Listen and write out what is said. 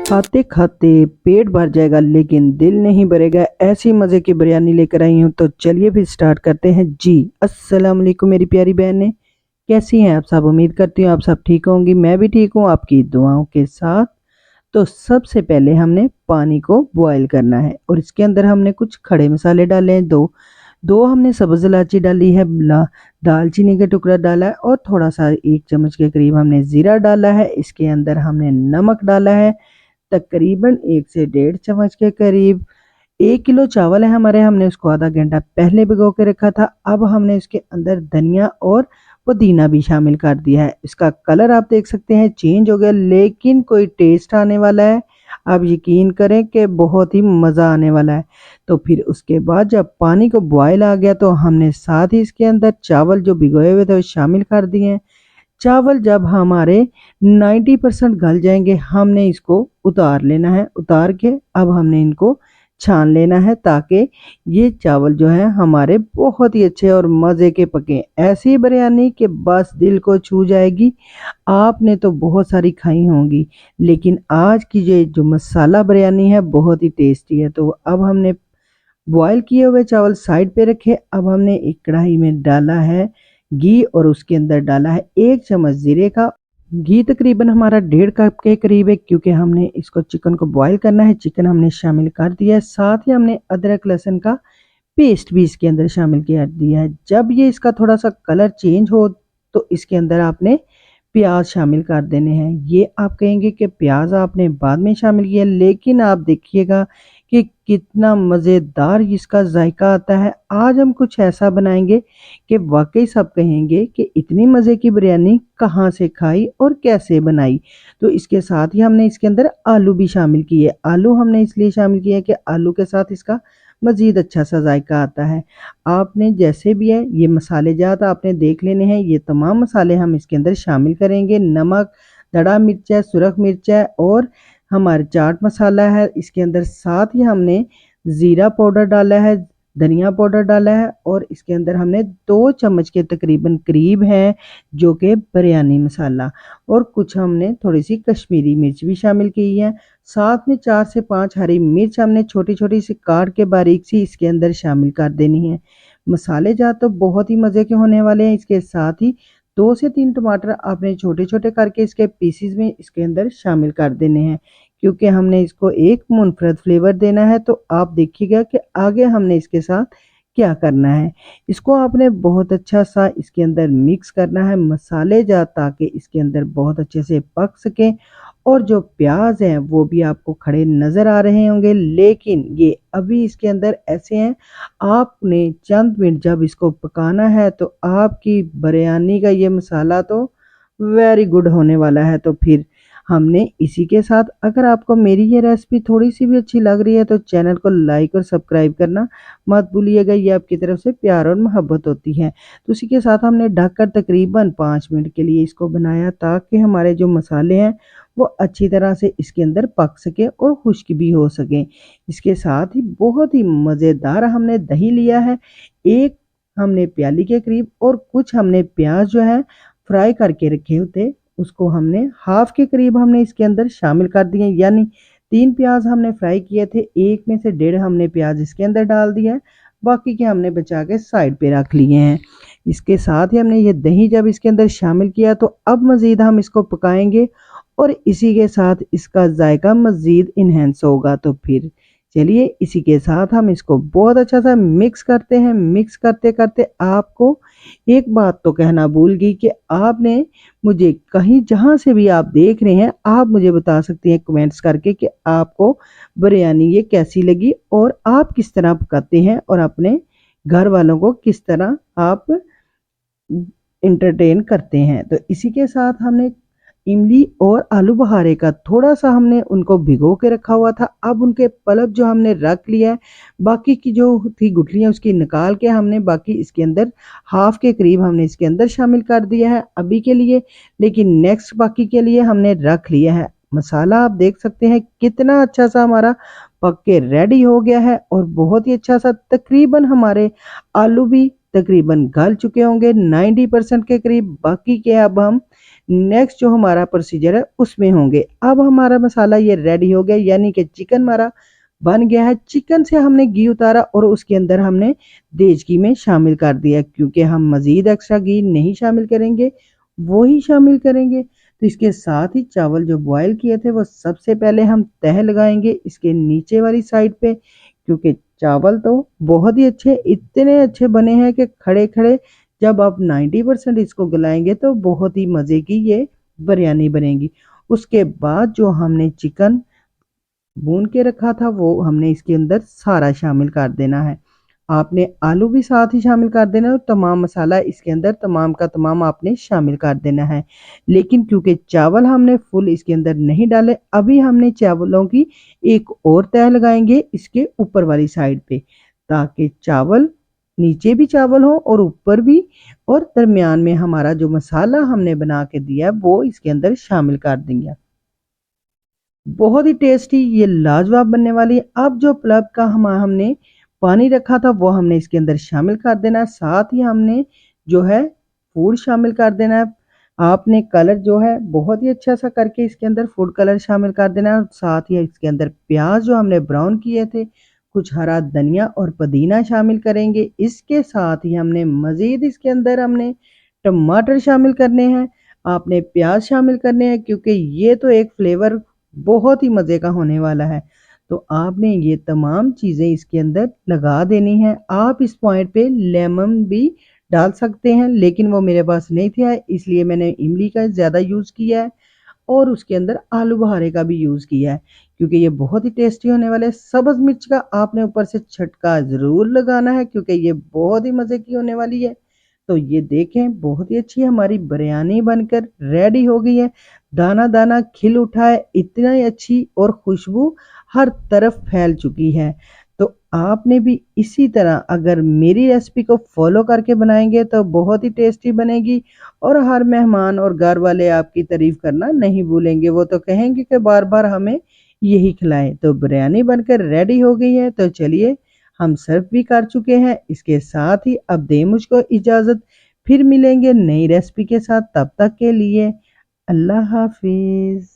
खाते खाते पेट भर जाएगा लेकिन दिल नहीं भरेगा, ऐसी मज़े की बिरयानी लेकर आई हूँ। तो चलिए फिर स्टार्ट करते हैं जी। अस्सलाम वालेकुम मेरी प्यारी बहनें, कैसी हैं आप सब? उम्मीद करती हूँ आप सब ठीक होंगी। मैं भी ठीक हूँ आपकी दुआओं के साथ। तो सबसे पहले हमने पानी को बॉयल करना है और इसके अंदर हमने कुछ खड़े मसाले डाले हैं। दो दो हमने सब्ज़ इलायची डाली है, दालचीनी का टुकड़ा डाला है और थोड़ा सा 1 चम्मच के करीब हमने ज़ीरा डाला है। इसके अंदर हमने नमक डाला है तकरीबन 1 से डेढ़ चम्मच के करीब। 1 किलो चावल है हमारे, हमने उसको आधा घंटा पहले भिगो के रखा था। अब हमने इसके अंदर धनिया और पुदीना भी शामिल कर दिया है। इसका कलर आप देख सकते हैं चेंज हो गया, लेकिन कोई टेस्ट आने वाला है। आप यकीन करें कि बहुत ही मज़ा आने वाला है। तो फिर उसके बाद जब पानी को बॉयल आ गया तो हमने साथ ही इसके अंदर चावल जो भिगोए हुए थे वो शामिल कर दिए हैं। चावल जब हमारे 90% गल जाएंगे हमने इसको उतार लेना है। उतार के अब हमने इनको छान लेना है ताकि ये चावल जो है हमारे बहुत ही अच्छे और मज़े के पके। ऐसी बिरयानी कि बस दिल को छू जाएगी। आपने तो बहुत सारी खाई होंगी, लेकिन आज की ये जो मसाला बिरयानी है बहुत ही टेस्टी है। तो अब हमने बॉयल किए हुए चावल साइड पे रखे। अब हमने एक कढ़ाई में डाला है घी और उसके अंदर डाला है 1 चम्मच जीरे का। घी तकरीबन हमारा 1.5 कप के करीब है, क्योंकि हमने इसको चिकन को बॉयल करना है। चिकन हमने शामिल कर दिया है, साथ ही हमने अदरक लहसुन का पेस्ट भी इसके अंदर शामिल कर दिया है। जब ये इसका थोड़ा सा कलर चेंज हो तो इसके अंदर आपने प्याज शामिल कर देने हैं। ये आप कहेंगे कि प्याज आपने बाद में शामिल किया, लेकिन आप देखिएगा कि कितना मज़ेदार इसका जायका आता है। आज हम कुछ ऐसा बनाएंगे कि वाकई सब कहेंगे कि इतनी मज़े की बिरयानी कहाँ से खाई और कैसे बनाई। तो इसके साथ ही हमने इसके अंदर आलू भी शामिल किए। आलू हमने इसलिए शामिल किए कि आलू के साथ इसका मज़ीद अच्छा सा जायका आता है। आपने जैसे भी है ये मसाले जात आपने देख लेने हैं। ये तमाम मसाले हम इसके अंदर शामिल करेंगे। नमक, दड़ा मिर्च है, सुरख मिर्च है और हमारा चाट मसाला है इसके अंदर। साथ ही हमने ज़ीरा पाउडर डाला है, धनिया पाउडर डाला है और इसके अंदर हमने 2 चम्मच के तकरीबन करीब है जो कि बिरयानी मसाला, और कुछ हमने थोड़ी सी कश्मीरी मिर्च भी शामिल की है। साथ में 4 से 5 हरी मिर्च हमने छोटी-छोटी सी काट के बारीक सी इसके अंदर शामिल कर देनी है। मसाले जात तो बहुत ही मज़े के होने वाले हैं। इसके साथ ही 2 से 3 टमाटर आपने छोटे-छोटे करके इसके पीसेस में इसके अंदर शामिल कर देने हैं, क्योंकि हमने इसको एक मुनफरद फ्लेवर देना है। तो आप देखिएगा कि आगे हमने इसके साथ क्या करना है। इसको आपने बहुत अच्छा सा इसके अंदर मिक्स करना है मसाले जात, ताकि इसके अंदर बहुत अच्छे से पक सकें। और जो प्याज हैं वो भी आपको खड़े नज़र आ रहे होंगे, लेकिन ये अभी इसके अंदर ऐसे हैं। आपने चंद मिनट जब इसको पकाना है तो आपकी बिरयानी का ये मसाला तो वेरी गुड होने वाला है। तो फिर हमने इसी के साथ, अगर आपको मेरी ये रेसिपी थोड़ी सी भी अच्छी लग रही है तो चैनल को लाइक और सब्सक्राइब करना मत भूलिएगा। ये आपकी तरफ से प्यार और मोहब्बत होती है। तो उसी के साथ हमने ढककर तकरीबन 5 मिनट के लिए इसको बनाया, ताकि हमारे जो मसाले हैं वो अच्छी तरह से इसके अंदर पक सके और खुश्क भी हो सके। इसके साथ ही बहुत ही मज़ेदार हमने दही लिया है, एक हमने प्याली के करीब, और कुछ हमने प्याज जो है फ्राई करके रखे होते उसको हमने हाफ के करीब हमने इसके अंदर शामिल कर दिए। यानी 3 प्याज हमने फ्राई किए थे, एक में से डेढ़ हमने प्याज इसके अंदर डाल दिया है, बाकी के हमने बचा के साइड पे रख लिए हैं। इसके साथ ही हमने ये दही जब इसके अंदर शामिल किया तो अब मज़ीद हम इसको पकाएंगे और इसी के साथ इसका जायका मज़ीद इन्हेंस होगा। तो फिर चलिए इसी के साथ हम इसको बहुत अच्छा सा मिक्स करते हैं। मिक्स करते करते आपको एक बात तो कहना भूल गई कि आपने मुझे कहीं जहाँ से भी आप देख रहे हैं आप मुझे बता सकती हैं कमेंट्स करके कि आपको बिरयानी ये कैसी लगी और आप किस तरह पकाते हैं और अपने घर वालों को किस तरह आप एंटरटेन करते हैं। तो इसी के साथ हमने इमली और आलू बहारे का थोड़ा सा हमने उनको भिगो के रखा हुआ था। अब उनके पल्प जो हमने रख लिया है, बाकी की जो थी गुठलियाँ उसकी निकाल के हमने बाकी इसके अंदर हाफ के करीब हमने इसके अंदर शामिल कर दिया है अभी के लिए, लेकिन नेक्स्ट बाकी के लिए हमने रख लिया है। मसाला आप देख सकते हैं कितना अच्छा सा हमारा पक के रेडी हो गया है और बहुत ही अच्छा सा तकरीबन हमारे आलू भी तकरीबन गल चुके होंगे 90% के करीब। बाकी के अब हम नेक्स्ट जो हमारा प्रोसीजर है उसमें होंगे। अब हमारा मसाला ये रेडी हो गया, यानी कि चिकन हमारा बन गया है। चिकन से हमने घी उतारा और उसके अंदर हमने देज घी में शामिल कर दिया, क्योंकि हम मज़ीद एक्स्ट्रा घी नहीं शामिल करेंगे, वो ही शामिल करेंगे। तो इसके साथ ही चावल जो बॉयल किए थे वो सबसे पहले हम तह लगाएंगे इसके नीचे वाली साइड पे, क्योंकि चावल तो बहुत ही अच्छे, इतने अच्छे बने हैं कि खड़े खड़े जब आप 90% इसको गलाएंगे तो बहुत ही मज़े की ये बिरयानी बनेगी। उसके बाद जो हमने चिकन भून के रखा था वो हमने इसके अंदर सारा शामिल कर देना है। आपने आलू भी साथ ही शामिल कर देना है और तमाम मसाला इसके अंदर तमाम का तमाम आपने शामिल कर देना है। लेकिन क्योंकि चावल हमने फुल इसके अंदर नहीं डाले, अभी हमने चावलों की एक और तह लगाएंगे इसके ऊपर वाली साइड पे, ताकि चावल नीचे भी चावल हो और ऊपर भी, और दरमियान में हमारा जो मसाला हमने बना के दिया है वो इसके अंदर शामिल कर देंगे। बहुत ही टेस्टी ये लाजवाब बनने वाली है। अब जो पुलाव का हमने पानी रखा था वो हमने इसके अंदर शामिल कर देना है। साथ ही हमने जो है फूड शामिल कर देना है। आपने कलर जो है बहुत ही अच्छा सा करके इसके अंदर फूड कलर शामिल कर देना है। साथ ही इसके अंदर प्याज जो हमने ब्राउन किए थे, कुछ हरा धनिया और पुदीना शामिल करेंगे। इसके साथ ही हमने मज़ीद इसके अंदर हमने टमाटर शामिल करने हैं, आपने प्याज शामिल करने हैं, क्योंकि ये तो एक फ्लेवर बहुत ही मज़े का होने वाला है। तो आपने ये तमाम चीज़ें इसके अंदर लगा देनी है। आप इस पॉइंट पे लेमन भी डाल सकते हैं, लेकिन वो मेरे पास नहीं था इसलिए मैंने इमली का ज़्यादा यूज़ किया है और उसके अंदर आलू बुखारे का भी यूज़ किया है, क्योंकि ये बहुत ही टेस्टी होने वाले हैं। सब्ज़ मिर्च का आपने ऊपर से छटका ज़रूर लगाना है, क्योंकि ये बहुत ही मज़े की होने वाली है। तो ये देखें बहुत ही अच्छी हमारी बिरयानी बनकर रेडी हो गई है। दाना दाना खिल उठा है, इतना ही अच्छी और खुशबू हर तरफ फैल चुकी है। तो आपने भी इसी तरह अगर मेरी रेसिपी को फॉलो करके बनाएंगे तो बहुत ही टेस्टी बनेगी, और हर मेहमान और घर वाले आपकी तारीफ करना नहीं भूलेंगे। वो तो कहेंगे कि बार बार हमें यही खिलाएं। तो बिरयानी बनकर रेडी हो गई है, तो चलिए हम सर्व भी कर चुके हैं। इसके साथ ही अब दे मुझको इजाज़त, फिर मिलेंगे नई रेसिपी के साथ। तब तक के लिए अल्लाह हाफिज़।